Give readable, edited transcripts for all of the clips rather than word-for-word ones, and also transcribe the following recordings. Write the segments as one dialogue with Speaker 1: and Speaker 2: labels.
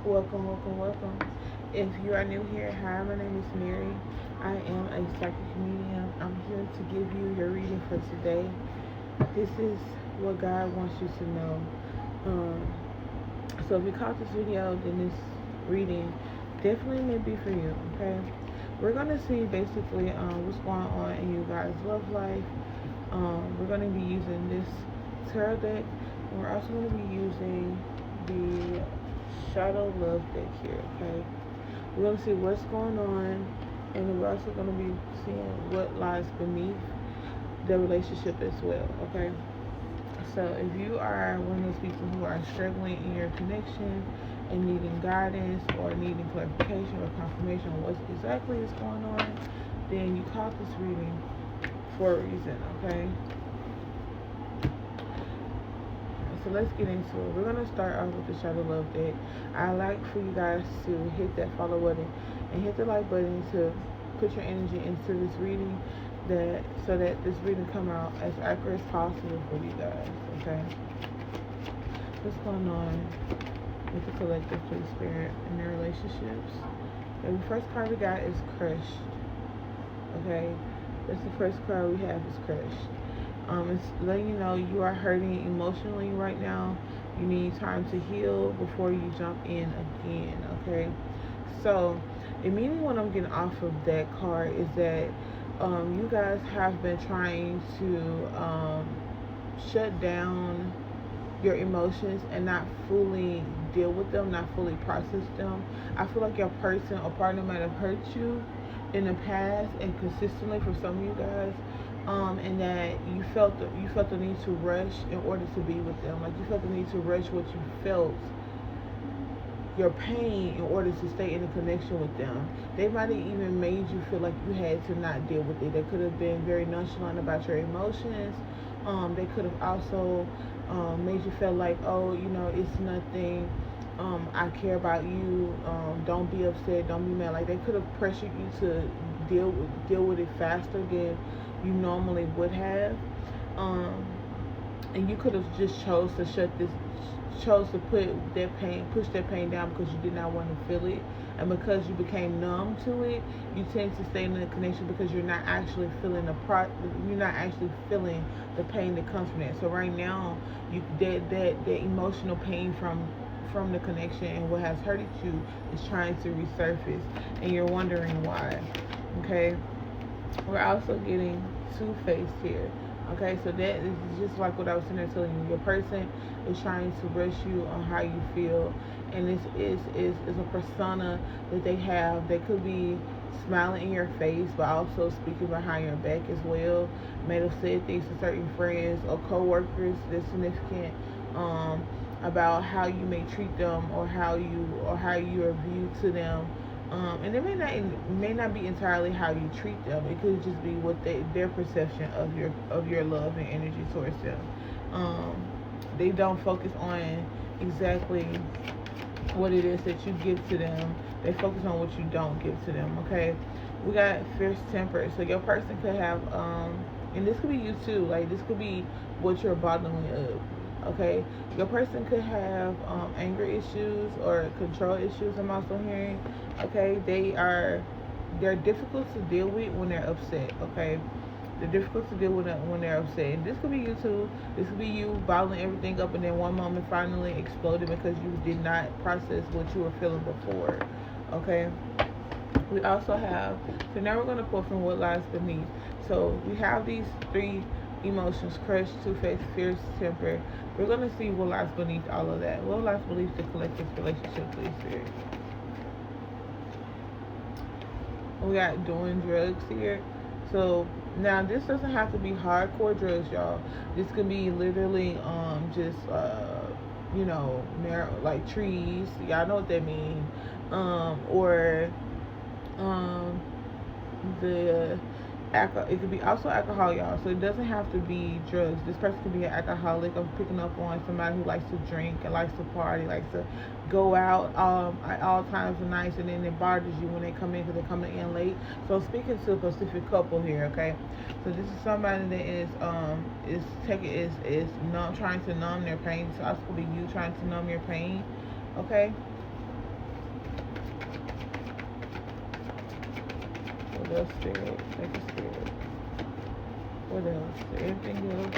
Speaker 1: Welcome, welcome, welcome. If you are new here, hi, my name is Mary. I am a psychic medium. I'm here to give you your reading for today. This is what God wants you to know. Um, so if you caught this video, then this reading definitely may be for you, okay? We're going to see basically what's going on in you guys' love life. We're going to be using this tarot deck. And we're also going to be using the Shadow Love deck here, okay? We're going to see what's going on, and we're also going to be seeing what lies beneath the relationship as well, okay? So if you are one of those people who are struggling in your connection and needing guidance or needing clarification or confirmation on what exactly is going on, then you caught this reading for a reason, okay? So let's get into it. We're going to start off with the Shadow Love deck. I like for you guys to hit that follow button and hit the like button to put your energy into this reading, that so that this reading come out as accurate as possible for you guys, okay? What's going on with the collective for the spirit and their relationships? Okay, the first card we got is Crushed, okay? That's the first card we have, is Crushed. It's letting you know you are hurting emotionally right now. You need time to heal before you jump in again, okay? So, immediately what I'm getting off of that card is that you guys have been trying to shut down your emotions and not fully deal with them, not fully process them. I feel like your person or partner might have hurt you in the past and consistently for some of you guys, and that you felt the need to rush in order to be with them. Like you felt the need to rush what you felt, your pain, in order to stay in a connection with them. They might have even made you feel like you had to not deal with it. They could have been very nonchalant about your emotions. They could have also made you feel like, oh, you know, it's nothing. I care about you. Don't be upset. Don't be mad. Like they could have pressured you to deal with it faster than you normally would have. Um, and you could have just chose to push that pain down because you did not want to feel it, and because you became numb to it, you tend to stay in the connection because you're not actually feeling you're not actually feeling the pain that comes from that. So right now, that emotional pain from the connection and what has hurted you is trying to resurface, and you're wondering why. Okay, we're also getting two-faced here. Okay, so that is just like what I was sitting there telling you. Your person is trying to rush you on how you feel, and this is a persona that they have. They could be smiling in your face, but also speaking behind your back as well. May have said things to certain friends or coworkers that's significant, about how you may treat them or how you are viewed to them. And it may not be entirely how you treat them. It could just be what their perception of your love and energy towards them. Um, they don't focus on exactly what it is that you give to them. They focus on what you don't give to them. Okay, we got fierce temper. So your person could have, and this could be you too. Like this could be what you're bottling up. Okay, your person could have anger issues or control issues. I'm also hearing. Okay, they're difficult to deal with when they're upset. Okay, they're difficult to deal with when they're upset. And this could be you too. This could be you bottling everything up and then one moment finally exploding because you did not process what you were feeling before. Okay. We also have, so now we're going to pull from what lies beneath. So we have these three emotions: courage, two-faced, fierce temper. We're going to see what lies beneath all of that. What lies beneath the collective relationship with the spirit. We got doing drugs here. So now this doesn't have to be hardcore drugs, y'all. This could be literally just like trees. Y'all know what that means. Or the alcohol. It could be also alcohol, y'all. So it doesn't have to be drugs. This person could be an alcoholic. I'm picking up on somebody who likes to drink and likes to party, likes to go out at all times of night, and then it bothers you when they come in because they're coming in late. So I'm speaking to a specific couple here, okay? So this is somebody that is trying to numb their pain. So also could be you trying to numb your pain, okay? What else, Spirit? Thank you, Spirit. What else? Is there anything else?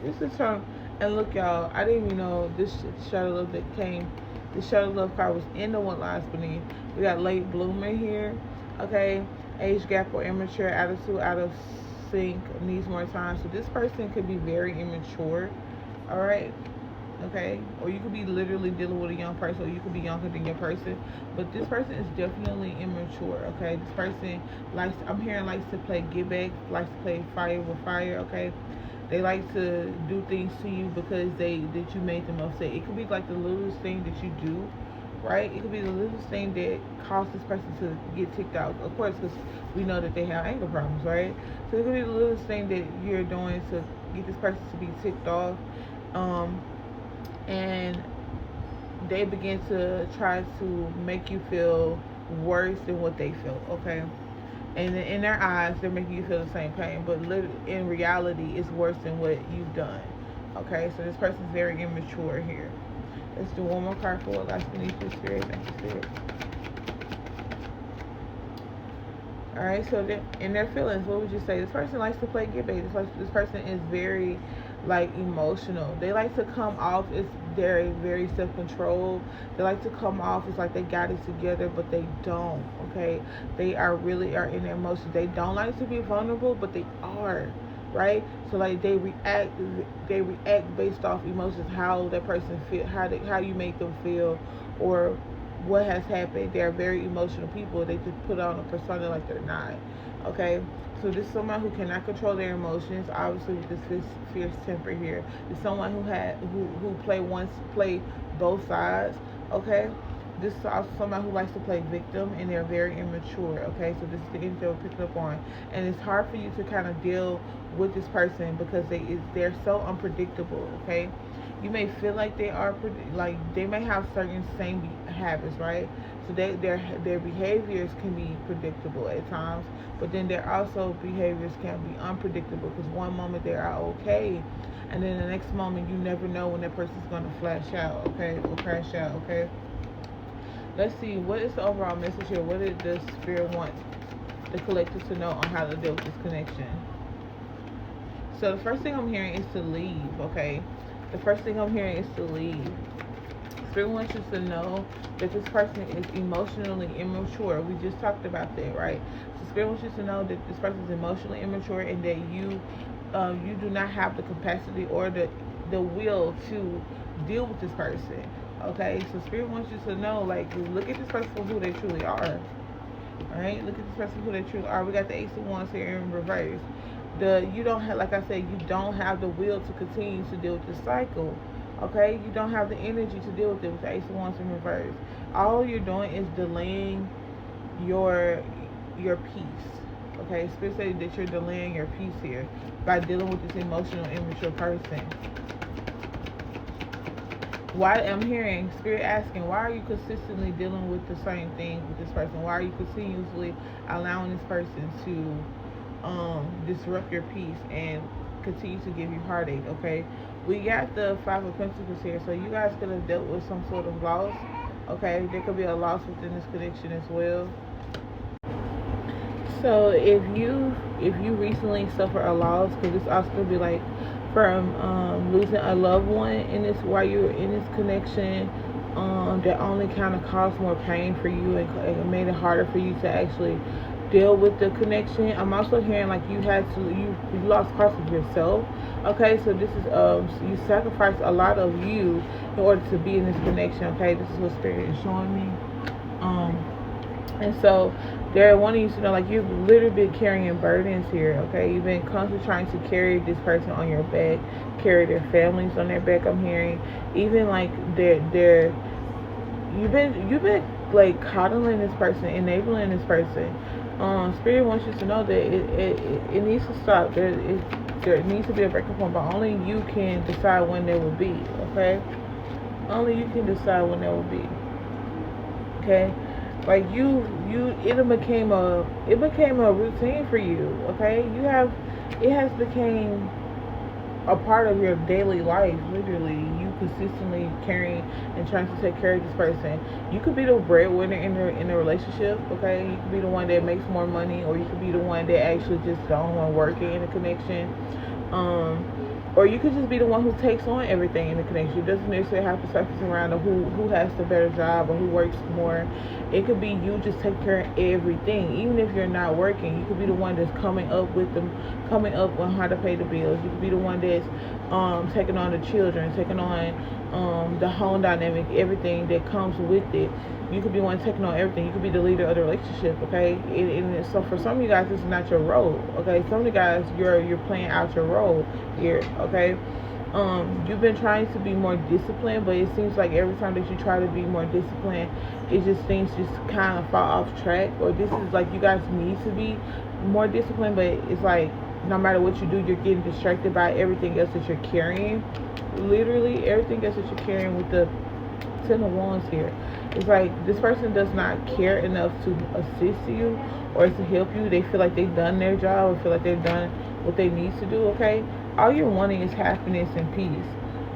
Speaker 1: Yeah, this is from, and look, y'all, I didn't even know this shadow love that came. The shadow love card was in the one last beneath. We got late bloomer here. Okay, age gap or immature, attitude out of sync, needs more time. So this person could be very immature. All right. Okay, or you could be literally dealing with a young person, or you could be younger than your person, but this person is definitely immature. Okay, this person likes, I'm hearing, likes to play get back, likes to play fire with fire. Okay, they like to do things to you because that you made them upset. It could be like the littlest thing that you do, right? It could be the littlest thing that caused this person to get ticked out, of course, because we know that they have anger problems, right? So it could be the littlest thing that you're doing to get this person to be ticked off. And they begin to try to make you feel worse than what they feel, okay? And in their eyes, they're making you feel the same pain, but in reality, it's worse than what you've done, okay? So this person's very immature here. Let's do one more card for what lies beneath your spirit. Thank you, Spirit. All right, so in their feelings, what would you say? This person likes to play get back. This person is very, like, emotional. They like to come off as they're very self-controlled. They like to come off as like they got it together, but they don't. Okay, they really are in their emotions. They don't like to be vulnerable, but they are. Right, so like they react based off emotions, how that person feel, how you make them feel, or what has happened. They're very emotional people. They just put on a persona like they're not. Okay, so this is someone who cannot control their emotions. Obviously, with this fierce temper here, it's someone who play both sides. Okay, this is also someone who likes to play victim, and they're very immature. Okay, so this is the energy we're picking up on, and it's hard for you to kind of deal with this person because they're so unpredictable. Okay, you may feel like they may have certain same habits, right? So their behaviors can be predictable at times, but then their also behaviors can be unpredictable because one moment they are okay, and then the next moment you never know when that person's going to flash out, okay, or crash out. Okay, let's see, what is the overall message here? What did the spirit want the collective to know on how to deal with this connection? So the first thing I'm hearing is to leave. Okay, the first thing I'm hearing is to leave. Spirit wants you to know that this person is emotionally immature. We just talked about that, right? So Spirit wants you to know that this person is emotionally immature, and that you do not have the capacity or the will to deal with this person. Okay, so Spirit wants you to know, like, look at this person for who they truly are. All right, look at this person for who they truly are. We got the Ace of Wands here in reverse. You don't have, like I said, you don't have the will to continue to deal with this cycle. Okay, you don't have the energy to deal with it with the Ace of Wands in reverse. All you're doing is delaying your peace. Okay, Spirit says that you're delaying your peace here by dealing with this emotional, immature person. Why I'm hearing Spirit asking, why are you consistently dealing with the same thing with this person? Why are you continuously allowing this person to disrupt your peace and continue to give you heartache? Okay, we got the Five of Pentacles here, so you guys could have dealt with some sort of loss. Okay, there could be a loss within this connection as well. So if you recently suffer a loss, because this also could be like from losing a loved one in this, while you're in this connection, that only kind of caused more pain for you, and it made it harder for you to actually deal with the connection. I'm also hearing like you lost parts of yourself. Okay, so this is you sacrificed a lot of you in order to be in this connection. Okay, this is what Spirit is showing me. And so they're wanting you to know, like, you've literally been carrying burdens here. Okay, you've been constantly trying to carry this person on your back, carry their families on their back. I'm hearing even like you've been like coddling this person, enabling this person. Spirit wants you to know that it needs to stop. There needs to be a breaking point, but only you can decide when there will be. Okay, only you can decide when there will be. Okay, like it became a routine for you. Okay, it has became a part of your daily life. Literally, you consistently caring and trying to take care of this person. You could be the breadwinner in the relationship. Okay, you could be the one that makes more money, or you could be the one that actually just the only one working in the connection. Um, or you could just be the one who takes on everything in the connection. It doesn't necessarily have to surface around to who has the better job or who works more. It could be you just take care of everything. Even if you're not working, you could be the one that's coming up with them, coming up on how to pay the bills. You could be the one that's taking on the children, taking on the home dynamic, everything that comes with it. You could be one taking on everything. You could be the leader of the relationship, okay? So for some of you guys, this is not your role, okay? Some of you guys, you're playing out your role here, okay? You've been trying to be more disciplined, but it seems like every time that you try to be more disciplined, it just things just kind of fall off track. Or this is like you guys need to be more disciplined, but it's like no matter what you do, you're getting distracted by everything else that you're carrying. Literally everything else that you're carrying with the Ten of Wands here. It's like this person does not care enough to assist you or to help you. They feel like they've done their job or feel like they've done what they need to do, okay? All you're wanting is happiness and peace.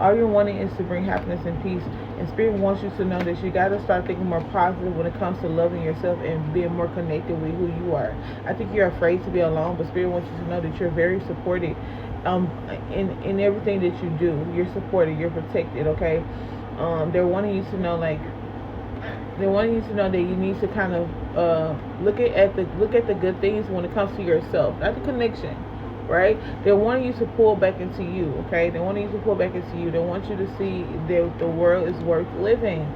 Speaker 1: All you're wanting is to bring happiness and peace. And Spirit wants you to know that you got to start thinking more positive when it comes to loving yourself and being more connected with who you are. I think you're afraid to be alone, but Spirit wants you to know that you're very supported in everything that you do. You're supported. You're protected, okay? They're wanting you to know, like, they want you to know that you need to kind of look at the good things when it comes to yourself, not the connection, right? They want you to pull back into you, okay? They want you to pull back into you. They want you to see that the world is worth living,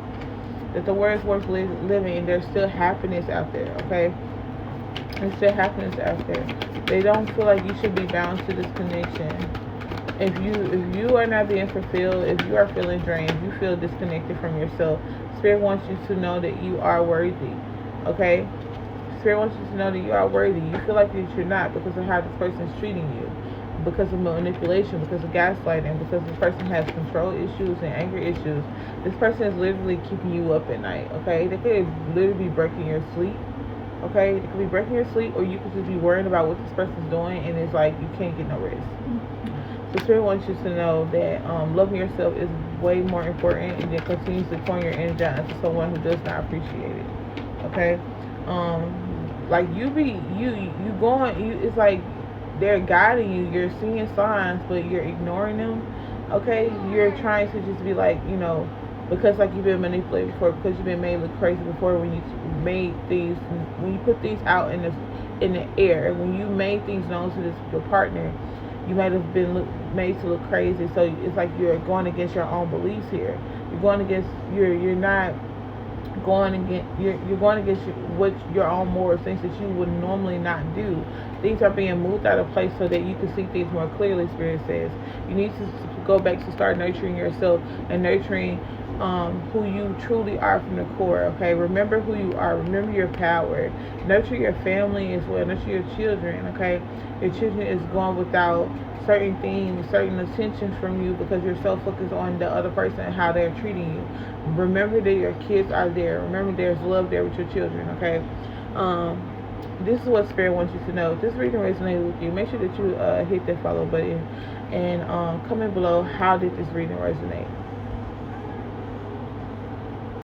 Speaker 1: that the world is worth living, and there's still happiness out there, okay? There's still happiness out there. They don't feel like you should be bound to this connection. If you are not being fulfilled, if you are feeling drained, if you feel disconnected from yourself, Spirit wants you to know that you are worthy, okay? Spirit wants you to know that you are worthy. You feel like that you're not because of how this person is treating you, because of manipulation, because of gaslighting, because this person has control issues and anger issues. This person is literally keeping you up at night, okay? They could literally be breaking your sleep, okay? They could be breaking your sleep, or you could just be worrying about what this person's doing, and it's like you can't get no rest. So Spirit wants you to know that loving yourself is way more important, and then continuously pouring your energy out into someone who does not appreciate it. Okay, like it's like they're guiding you. You're seeing signs, but you're ignoring them. Okay, you're trying to just be like, because like you've been manipulated before, because you've been made look crazy before when you when you put things out in the air, when you made things known to your partner. You might have been made to look crazy, so it's like you're going against your own beliefs here. You're going against you're not going against you're going against what your own morals, things that you would normally not do. Things are being moved out of place so that you can see things more clearly. Spirit says you need to go back to start nurturing yourself and nurturing who you truly are from the core. Okay, remember who you are. Remember your power. Nurture your family as well. Nurture your children. Okay, your children is going without certain things, certain attention from you because you're so focused on the other person and how they're treating you. Remember that your kids are there. Remember there's love there with your children. Okay. This is what Spirit wants you to know. If this reading resonated with you, make sure that you hit that follow button and comment below how did this reading resonate.